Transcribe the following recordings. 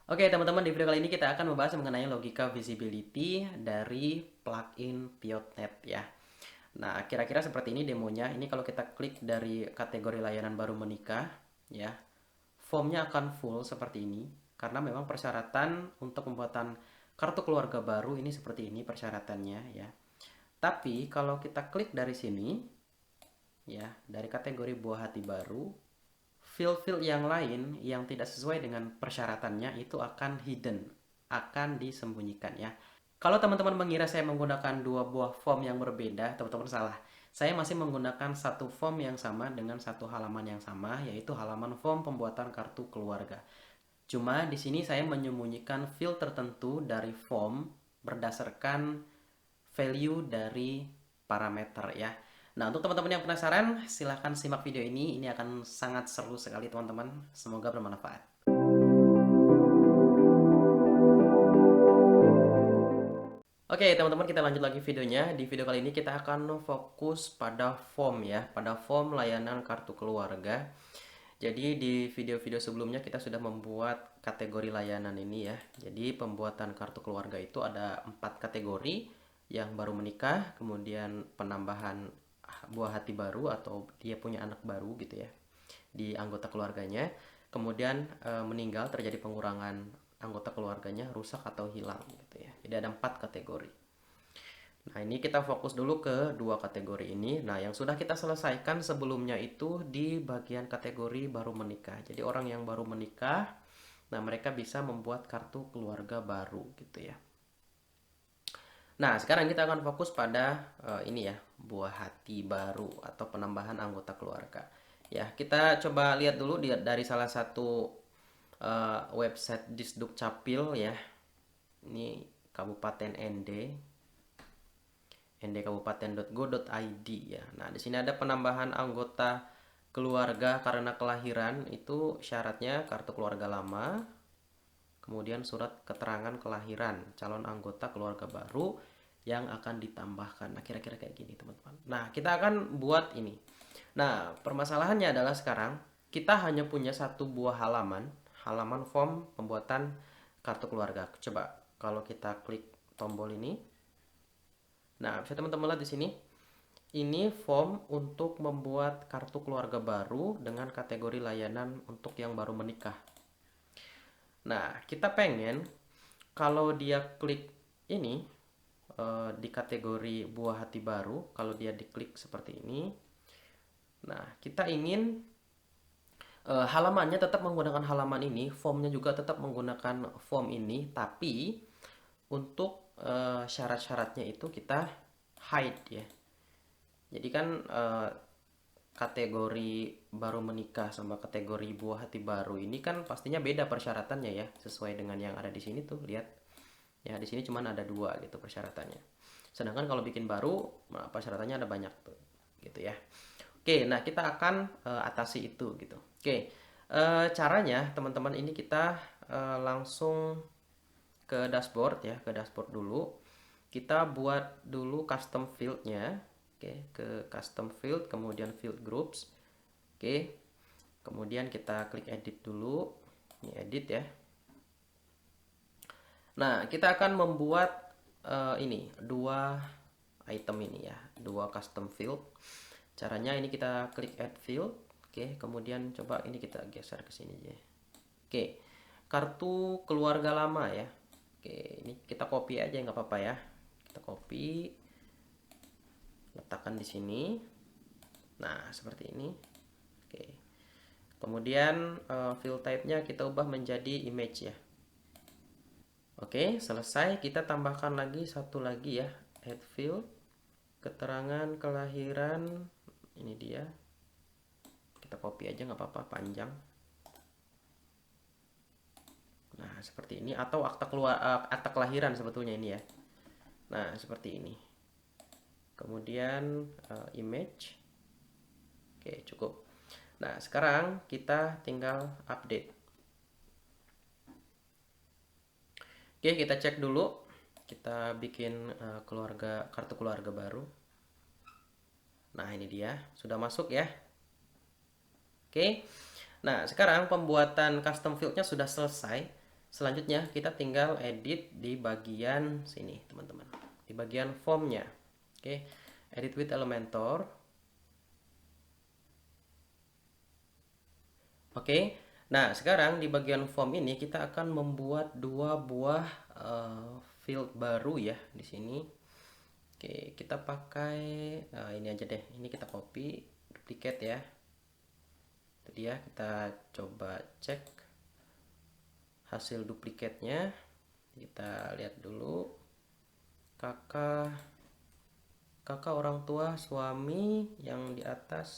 Oke teman-teman, di video kali ini kita akan membahas mengenai logika visibility dari plugin Piotnet ya. Nah, kira-kira seperti ini demonya. Ini kalau kita klik dari kategori layanan baru menikah ya, formnya akan full seperti ini karena memang persyaratan untuk pembuatan kartu keluarga baru ini seperti ini persyaratannya ya. Tapi kalau kita klik dari sini ya, dari kategori buah hati baru, field-field yang lain yang tidak sesuai dengan persyaratannya itu akan hidden, akan disembunyikan ya. Kalau teman-teman mengira saya menggunakan dua buah form yang berbeda, teman-teman salah. Saya masih menggunakan satu form yang sama dengan satu halaman yang sama, yaitu halaman form pembuatan kartu keluarga. Cuma di sini saya menyembunyikan field tertentu dari form berdasarkan value dari parameter ya. Nah, untuk teman-teman yang penasaran, silahkan simak video ini. Ini akan sangat seru sekali teman-teman. Semoga bermanfaat. Oke, teman-teman, kita lanjut lagi videonya. Di video kali ini kita akan fokus pada form ya, pada form layanan kartu keluarga. Jadi di video-video sebelumnya kita sudah membuat kategori layanan ini ya. Jadi pembuatan kartu keluarga itu ada 4 kategori, yang baru menikah, kemudian penambahan buah hati baru atau dia punya anak baru gitu ya di anggota keluarganya, kemudian meninggal, terjadi pengurangan anggota keluarganya, rusak atau hilang gitu ya. Jadi ada 4 kategori. Nah, ini kita fokus dulu ke dua kategori ini. Nah, yang sudah kita selesaikan sebelumnya itu di bagian kategori baru menikah. Jadi orang yang baru menikah, nah mereka bisa membuat kartu keluarga baru gitu ya. Nah, sekarang kita akan fokus pada ini ya, buah hati baru atau penambahan anggota keluarga. Ya, kita coba lihat dulu dari salah satu website Disduk Capil ya. Ini Kabupaten ND, ndkabupaten.go.id ya. Nah, di sini ada penambahan anggota keluarga karena kelahiran, itu syaratnya kartu keluarga lama, kemudian surat keterangan kelahiran calon anggota keluarga baru yang akan ditambahkan. Nah, kira-kira kayak gini, teman-teman. Nah, kita akan buat ini. Nah, permasalahannya adalah sekarang kita hanya punya satu buah halaman, halaman form pembuatan kartu keluarga. Coba kalau kita klik tombol ini. Nah, bisa teman-teman lihat di sini. Ini form untuk membuat kartu keluarga baru dengan kategori layanan untuk yang baru menikah. Nah, kita pengen kalau dia klik ini di kategori buah hati baru, kalau dia diklik seperti ini, nah kita ingin halamannya tetap menggunakan halaman ini, formnya juga tetap menggunakan form ini, tapi untuk syarat-syaratnya itu kita hide ya. Jadi kan kategori baru menikah sama kategori buah hati baru ini kan pastinya beda persyaratannya ya, sesuai dengan yang ada di sini tuh, lihat. Ya, di sini cuma ada dua gitu persyaratannya. Sedangkan kalau bikin baru, nah, persyaratannya ada banyak tuh, gitu ya. Oke, nah kita akan atasi itu gitu. Oke, caranya teman-teman ini kita langsung ke dashboard ya, ke dashboard dulu. Kita buat dulu custom fieldnya. Oke, ke custom field, kemudian field groups. Oke, kemudian kita klik edit dulu. Ini edit ya. Nah, kita akan membuat ini dua item ini ya, dua custom field. Caranya ini kita klik add field. Oke, kemudian coba ini kita geser ke sini aja. Oke, kartu keluarga lama ya. Oke, ini kita copy aja nggak apa-apa ya. Kita copy, letakkan di sini. Nah, seperti ini. Oke. Kemudian field type-nya kita ubah menjadi image ya. Oke, selesai. Kita tambahkan lagi satu lagi ya, add field, keterangan kelahiran. Ini dia. Kita copy aja nggak apa-apa, panjang. Nah, seperti ini, atau akta kelahiran sebetulnya ini ya. Nah, seperti ini. Kemudian image. Oke, cukup. Nah, sekarang kita tinggal update. Oke, kita cek dulu. Kita bikin kartu keluarga baru. Nah, ini dia, sudah masuk ya. Oke. Nah, sekarang pembuatan custom fieldnya sudah selesai. Selanjutnya kita tinggal edit di bagian sini teman-teman, di bagian formnya. Oke, edit with Elementor. Oke, nah sekarang di bagian form ini kita akan membuat dua buah field baru ya di sini. Oke, kita pakai ini aja deh. Ini kita copy, duplicate ya. Itu dia, kita coba cek hasil duplikatnya. Kita lihat dulu. Kakak orang tua suami yang di atas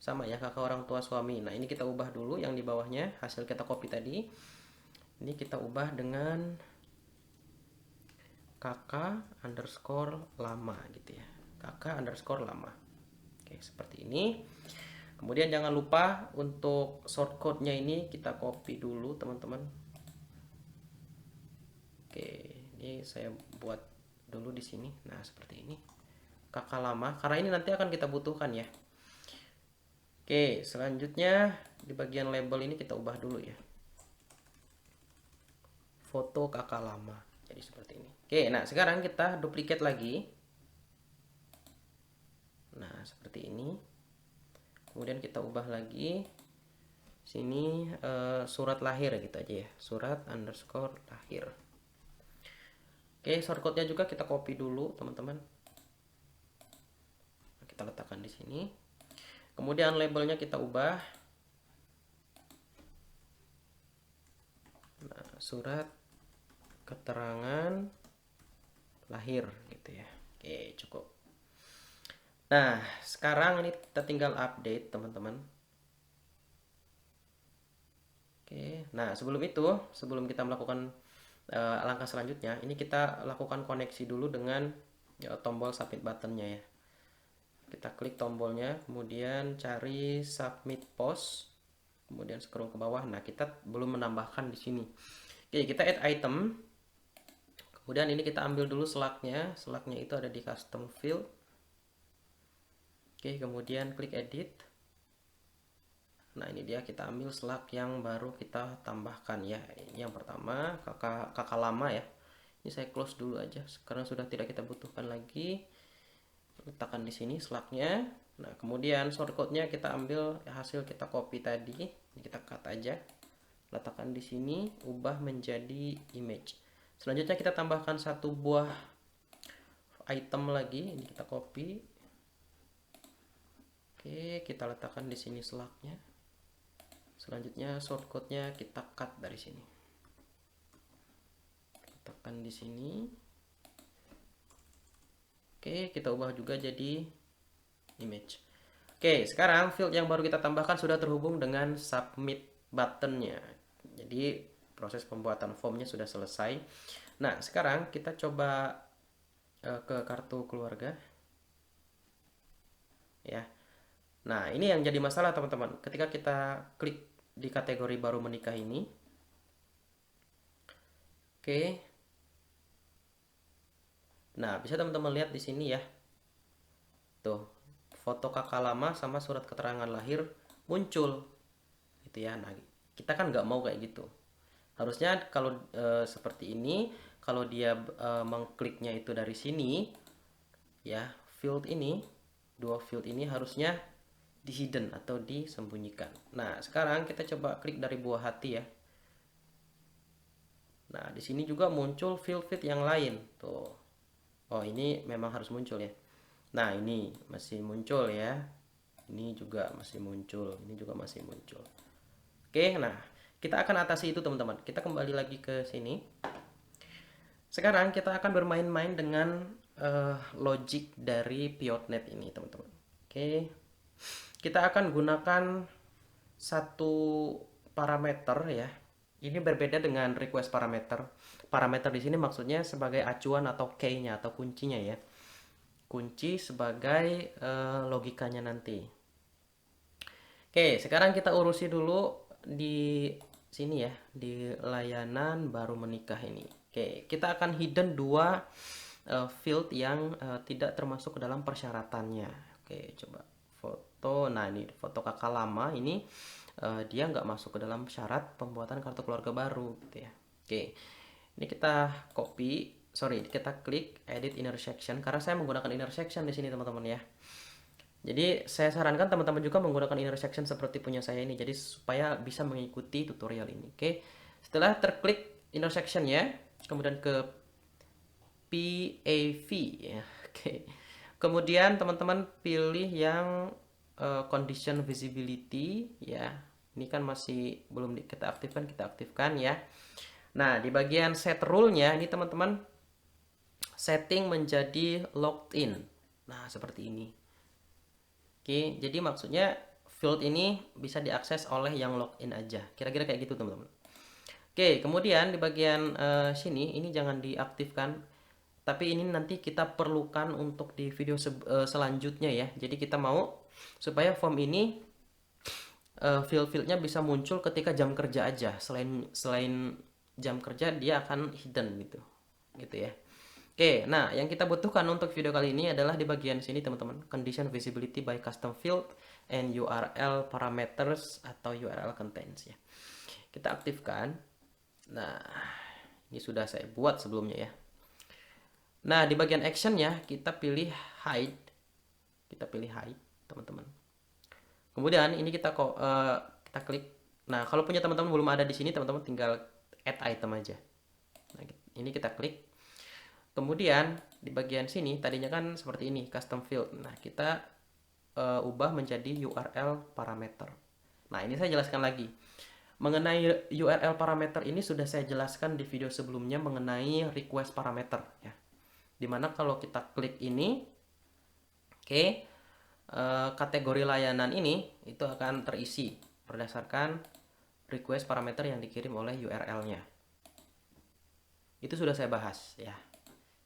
sama ya, kakak orang tua suami. Nah, ini kita ubah dulu yang di bawahnya, hasil kita copy tadi. Ini kita ubah dengan kakak underscore lama gitu ya, kakak underscore lama. Oke, seperti ini. Kemudian jangan lupa untuk shortcode-nya ini kita copy dulu teman-teman. Oke, ini saya buat dulu di sini. Nah, seperti ini, kakak lama, karena ini nanti akan kita butuhkan ya. Oke, selanjutnya di bagian label ini kita ubah dulu ya, foto kakak lama, jadi seperti ini. Oke, nah sekarang kita duplicate lagi. Nah, seperti ini. Kemudian kita ubah lagi sini surat lahir gitu aja ya, surat underscore lahir. Oke, shortcode-nya juga kita copy dulu teman-teman. Kita letakkan di sini. Kemudian labelnya kita ubah. Nah, surat keterangan lahir gitu ya. Oke, cukup. Nah, sekarang ini kita tinggal update teman-teman. Oke, nah sebelum kita melakukan langkah selanjutnya, ini kita lakukan koneksi dulu dengan tombol submit buttonnya ya. Kita klik tombolnya, kemudian cari submit post, kemudian scroll ke bawah. Nah, kita belum menambahkan di sini. Oke, kita add item. Kemudian ini kita ambil dulu slug-nya. Slug-nya itu ada di custom field. Oke, kemudian klik edit. Nah, ini dia, kita ambil slug yang baru kita tambahkan ya. Ini yang pertama, kakak lama ya. Ini saya close dulu aja karena sudah tidak kita butuhkan lagi. Letakkan di sini slug-nya. Nah, kemudian shortcode-nya kita ambil hasil kita copy tadi. Ini kita cut aja. Letakkan di sini, ubah menjadi image. Selanjutnya kita tambahkan satu buah item lagi. Ini kita copy. Oke, kita letakkan di sini slug-nya. Selanjutnya shortcode-nya kita cut dari sini. Letakkan di sini. Oke, kita ubah juga jadi image. Oke, sekarang field yang baru kita tambahkan sudah terhubung dengan submit buttonnya. Jadi proses pembuatan formnya sudah selesai. Nah, sekarang kita coba ke kartu keluarga. Ya. Nah, ini yang jadi masalah teman-teman. Ketika kita klik di kategori baru menikah ini. Oke. Nah, bisa teman-teman lihat di sini ya. Tuh, foto kakak lama sama surat keterangan lahir muncul. Gitu ya. Nah, kita kan nggak mau kayak gitu. Harusnya kalau seperti ini, kalau dia mengkliknya itu dari sini, ya, field ini, dua field ini harusnya di hidden atau disembunyikan. Nah, sekarang kita coba klik dari buah hati ya. Nah, di sini juga muncul field yang lain. Tuh. Oh, ini memang harus muncul ya. Nah, ini masih muncul ya. Ini juga masih muncul. Ini juga masih muncul. Oke, nah, kita akan atasi itu teman-teman. Kita kembali lagi ke sini. Sekarang kita akan bermain-main dengan logic dari Piotnet ini teman-teman. Oke. Kita akan gunakan satu parameter ya. Ini berbeda dengan request parameter. Parameter di sini maksudnya sebagai acuan atau key-nya atau kuncinya ya. Kunci sebagai logikanya nanti. Oke, sekarang kita urusi dulu di sini ya, di layanan baru menikah ini. Oke, kita akan hidden dua field yang tidak termasuk ke dalam persyaratannya. Oke, coba foto. Nah, ini foto kakak lama ini dia nggak masuk ke dalam syarat pembuatan kartu keluarga baru gitu ya. Oke, ini kita kita klik edit intersection karena saya menggunakan intersection di sini teman-teman ya. Jadi saya sarankan teman-teman juga menggunakan intersection seperti punya saya ini, jadi supaya bisa mengikuti tutorial ini. Oke, setelah terklik intersection ya, kemudian ke PAV ya. Oke, kemudian teman-teman pilih yang condition visibility ya. Ini kan masih belum kita aktifkan ya. Nah, di bagian set rule-nya ini teman-teman setting menjadi logged in. Nah, seperti ini. Oke, jadi maksudnya field ini bisa diakses oleh yang login aja. Kira-kira kayak gitu, teman-teman. Oke, kemudian di bagian sini ini jangan diaktifkan. Tapi ini nanti kita perlukan untuk di video selanjutnya ya. Jadi kita mau supaya form ini field-fieldnya bisa muncul ketika jam kerja aja. Selain jam kerja dia akan hidden gitu ya. Oke, nah yang kita butuhkan untuk video kali ini adalah di bagian sini teman-teman, condition visibility by custom field and URL parameters atau URL contents ya. Kita aktifkan. Nah, ini sudah saya buat sebelumnya ya. Nah, di bagian action ya, kita pilih hide. Kita pilih hide, teman-teman. Kemudian ini kita klik. Nah, kalau punya teman-teman belum ada di sini, teman-teman tinggal add item aja. Nah, ini kita klik. Kemudian di bagian sini tadinya kan seperti ini, custom field. Nah, kita ubah menjadi URL parameter. Nah, ini saya jelaskan lagi. Mengenai URL parameter ini sudah saya jelaskan di video sebelumnya mengenai request parameter ya. Dimana kalau kita klik ini, kategori layanan ini itu akan terisi berdasarkan request parameter yang dikirim oleh URL-nya. Itu sudah saya bahas ya.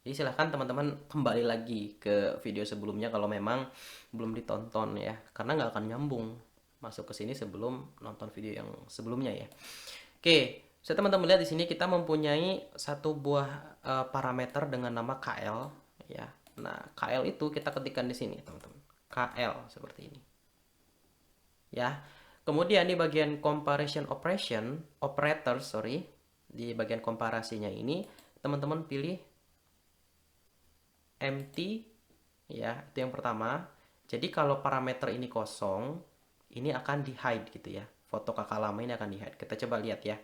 Jadi silahkan teman-teman kembali lagi ke video sebelumnya kalau memang belum ditonton ya, karena nggak akan nyambung masuk ke sini sebelum nonton video yang sebelumnya ya. Oke, saya teman-teman lihat di sini kita mempunyai satu buah parameter dengan nama KL ya. Nah, KL itu kita ketikkan di sini teman-teman. KL seperti ini. Ya. Kemudian di bagian comparison operator, di bagian komparasinya ini teman-teman pilih empty ya, itu yang pertama. Jadi kalau parameter ini kosong, ini akan di hide gitu ya. Foto kakak lama ini akan di hide. Kita coba lihat ya.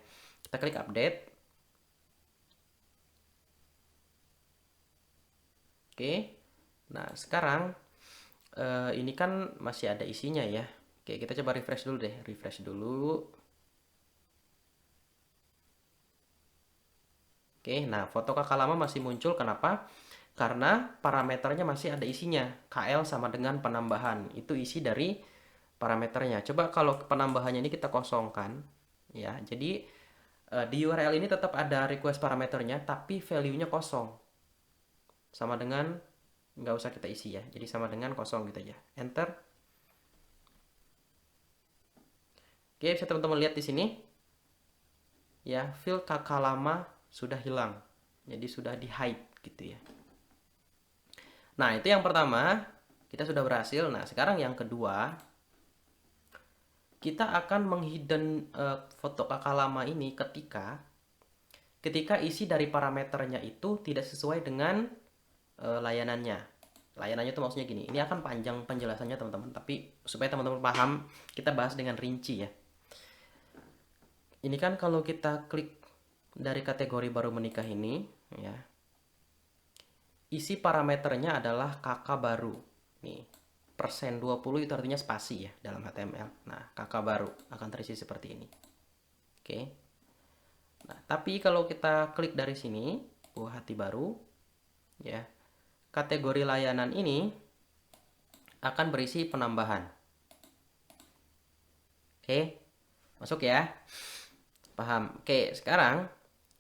Kita klik update. Oke. Nah, sekarang ini kan masih ada isinya ya. Oke, kita coba refresh dulu deh. Refresh dulu. Oke, nah foto kakak lama masih muncul. Kenapa? Karena parameternya masih ada isinya. KL sama dengan penambahan. Itu isi dari parameternya. Coba kalau penambahannya ini kita kosongkan. Ya, jadi di URL ini tetap ada request parameternya, tapi value-nya kosong. Sama dengan, nggak usah kita isi ya. Jadi sama dengan kosong gitu aja. Enter. Oke, bisa teman-teman lihat di sini. Ya, field kakak lama sudah hilang. Jadi sudah di hide gitu ya. Nah, itu yang pertama, kita sudah berhasil. Nah, sekarang yang kedua, kita akan menghidden foto kakak lama ini ketika isi dari parameternya itu tidak sesuai dengan layanannya. Layanannya itu maksudnya gini, ini akan panjang penjelasannya teman-teman, tapi supaya teman-teman paham, kita bahas dengan rinci ya. Ini kan kalau kita klik dari kategori baru menikah ini ya, isi parameternya adalah kakak baru. Nih, persen 20 itu artinya spasi ya dalam HTML. Nah, kakak baru akan terisi seperti ini. Oke. Nah, tapi kalau kita klik dari sini, buah hati baru ya. Kategori layanan ini akan berisi penambahan. Oke. Masuk ya. Paham? Oke, sekarang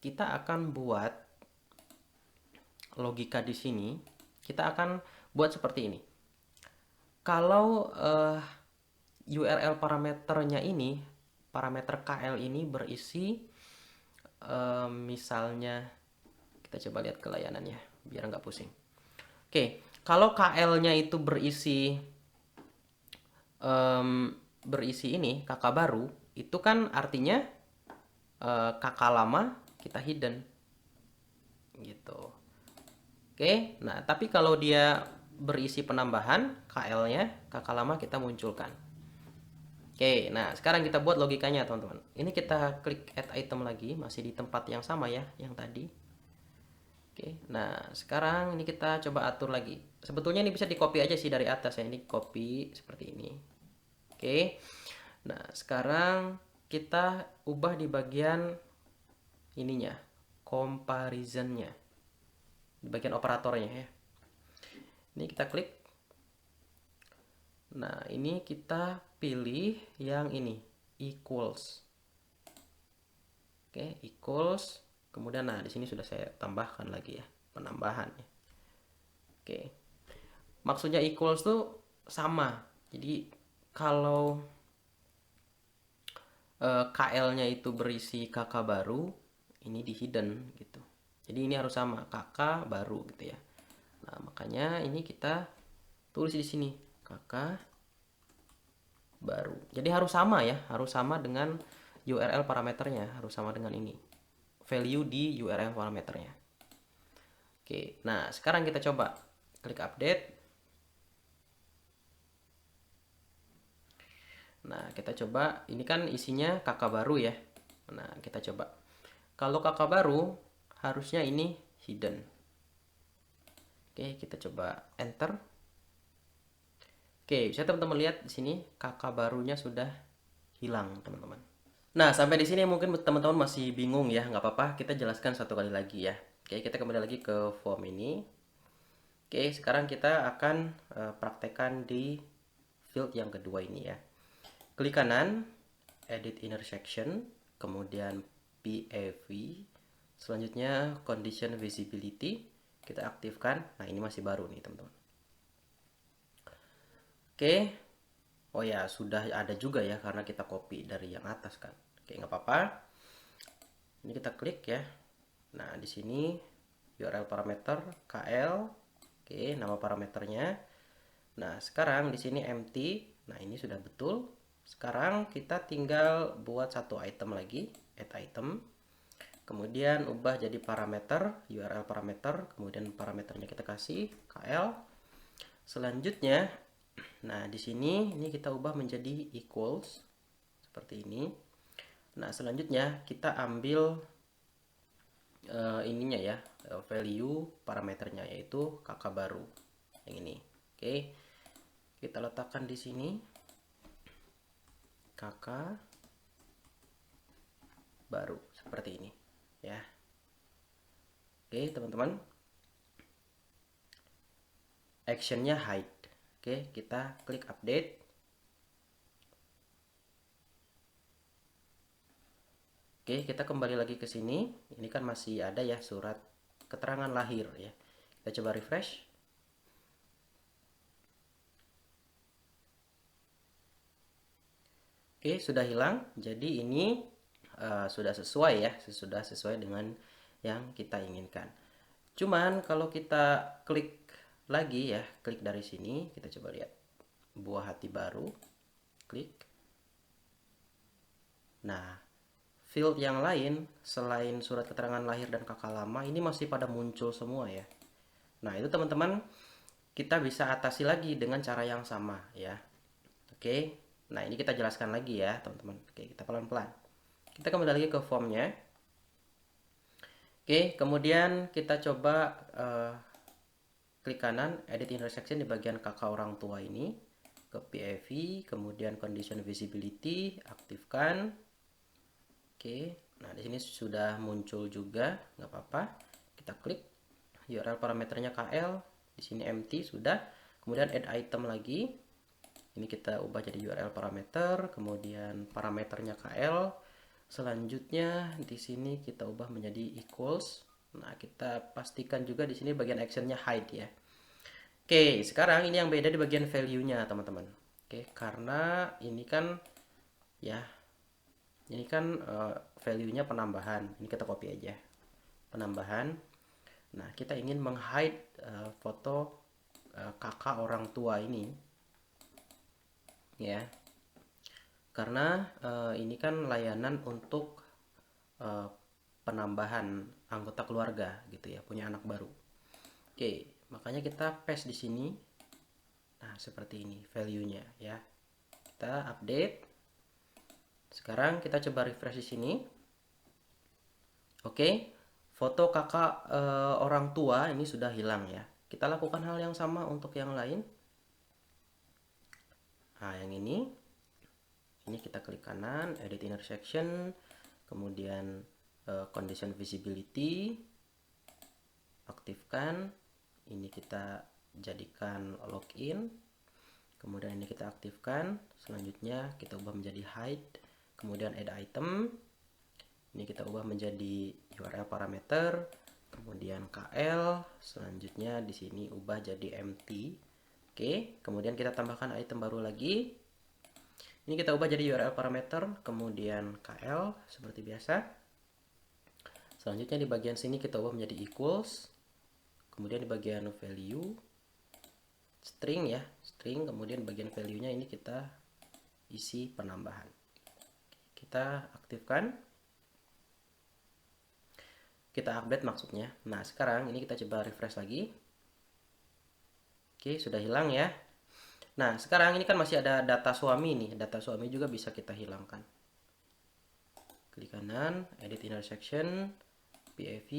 kita akan buat logika di sini. Kita akan buat seperti ini. Kalau URL parameternya ini, parameter KL ini berisi misalnya, kita coba lihat ke layanannya biar nggak pusing. Oke, kalau KL-nya itu berisi ini kakak baru, itu kan artinya kakak lama kita hidden gitu. Oke, nah tapi kalau dia berisi penambahan, KL-nya, kakak lama kita munculkan. Oke, nah sekarang kita buat logikanya teman-teman. Ini kita klik add item lagi, masih di tempat yang sama ya, yang tadi. Oke, nah sekarang ini kita coba atur lagi. Sebetulnya ini bisa di copy aja sih dari atas ya, ini copy seperti ini. Oke, nah sekarang kita ubah di bagian ininya, comparisonnya, di bagian operatornya ya. Ini kita klik. Nah, ini kita pilih yang ini, equals. Oke, equals. Kemudian nah di sini sudah saya tambahkan lagi ya, penambahan ya. Oke. Maksudnya equals tuh sama. Jadi kalau KL-nya itu berisi kakak baru, ini di hidden gitu. Jadi ini harus sama, kakak baru gitu ya. Nah, makanya ini kita tulis di sini, kakak baru. Jadi harus sama ya, harus sama dengan URL parameternya, harus sama dengan ini. Value di URL parameternya. Oke, nah sekarang kita coba klik update. Nah, kita coba, ini kan isinya kakak baru ya. Nah, kita coba. Kalau kakak baru, harusnya ini hidden. Oke, kita coba enter. Oke, bisa teman-teman lihat di sini kakak barunya sudah hilang, teman-teman. Nah, sampai di sini mungkin teman-teman masih bingung ya, nggak apa-apa, kita jelaskan satu kali lagi ya. Oke, kita kembali lagi ke form ini. Oke, sekarang kita akan praktekkan di field yang kedua ini ya. Klik kanan, edit intersection, kemudian PAV, selanjutnya condition visibility, kita aktifkan. Nah, ini masih baru nih teman-teman. Oke, oh ya sudah ada juga ya karena kita copy dari yang atas kan. Oke, nggak apa-apa. Ini kita klik ya. Nah, di sini URL parameter KL. Oke, nama parameternya. Nah, sekarang di sini empty. Nah, ini sudah betul. Sekarang kita tinggal buat satu item lagi, add item. Kemudian ubah jadi parameter, URL parameter, kemudian parameternya kita kasih KL. Selanjutnya, nah di sini ini kita ubah menjadi equals seperti ini. Nah, selanjutnya kita ambil ininya ya, value parameternya yaitu kakak baru yang ini. Oke. Kita letakkan di sini kakak baru seperti ini ya. Oke, teman-teman. Actionnya hide. Oke, kita klik update. Oke, kita kembali lagi ke sini. Ini kan masih ada ya surat keterangan lahir ya. Kita coba refresh. Oke, sudah hilang. Jadi ini sudah sesuai ya, sudah sesuai dengan yang kita inginkan. Cuman kalau kita klik lagi ya, klik dari sini, kita coba lihat buah hati baru, klik. Nah, field yang lain selain surat keterangan lahir dan kakak lama ini masih pada muncul semua ya. Nah, itu teman-teman kita bisa atasi lagi dengan cara yang sama ya. Oke. Nah, ini kita jelaskan lagi ya, teman-teman. Oke, kita pelan-pelan. Kita kembali lagi ke formnya. Oke, kemudian kita coba klik kanan, edit intersection di bagian kakak orang tua ini. Ke PAV, kemudian condition visibility, aktifkan. Oke, nah di sini sudah muncul juga, nggak apa-apa. Kita klik URL parameternya KL, di sini empty sudah. Kemudian add item lagi. Ini kita ubah jadi URL parameter, kemudian parameternya KL. Selanjutnya di sini kita ubah menjadi equals. Nah, kita pastikan juga di sini bagian actionnya hide ya. Oke, sekarang ini yang beda di bagian value-nya, teman-teman. Oke, karena ini kan ya, ini kan value-nya penambahan. Ini kita copy aja. Penambahan. Nah, kita ingin meng-hide foto kakak orang tua ini. Ya. karena ini kan layanan untuk penambahan anggota keluarga gitu ya, punya anak baru. Oke, makanya kita paste di sini. Nah, seperti ini value-nya ya. Kita update. Sekarang kita coba refresh di sini. Oke, foto kakak orang tua ini sudah hilang ya. Kita lakukan hal yang sama untuk yang lain. Nah, yang ini kita klik kanan, edit intersection, kemudian condition visibility, aktifkan. Ini kita jadikan login, kemudian ini kita aktifkan. Selanjutnya kita ubah menjadi hide, kemudian add item. Ini kita ubah menjadi URL parameter, kemudian KL. Selanjutnya di sini ubah jadi empty. Oke, kemudian kita tambahkan item baru lagi. Ini kita ubah jadi URL parameter, kemudian KL seperti biasa. Selanjutnya di bagian sini kita ubah menjadi equals. Kemudian di bagian value string ya, string, kemudian bagian value-nya ini kita isi penambahan. Kita aktifkan. Kita update maksudnya. Nah, sekarang ini kita coba refresh lagi. Oke, sudah hilang ya. Nah, sekarang ini kan masih ada data suami nih. Data suami juga bisa kita hilangkan. Klik kanan, edit intersection, PAV,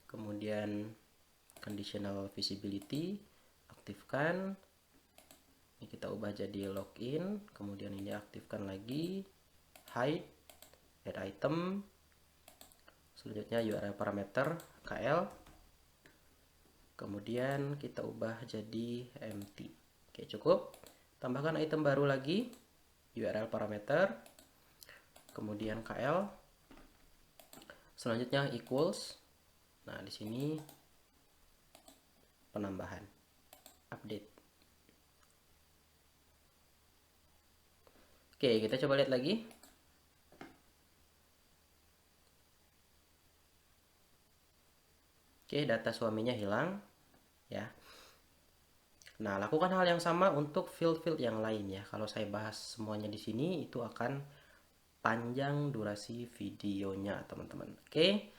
kemudian conditional visibility, aktifkan. Ini kita ubah jadi login, kemudian ini aktifkan lagi, hide, add item. Selanjutnya URL parameter KL, kemudian kita ubah jadi empty. Oke, cukup. Tambahkan item baru lagi, URL parameter, kemudian KL, selanjutnya equals. Nah, di sini penambahan, update. Oke, kita coba lihat lagi. Oke, data suaminya hilang ya. Nah, lakukan hal yang sama untuk field-field yang lain ya. Kalau saya bahas semuanya di sini itu akan panjang durasi videonya, teman-teman. Oke.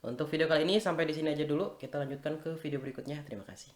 Untuk video kali ini sampai di sini aja dulu. Kita lanjutkan ke video berikutnya. Terima kasih.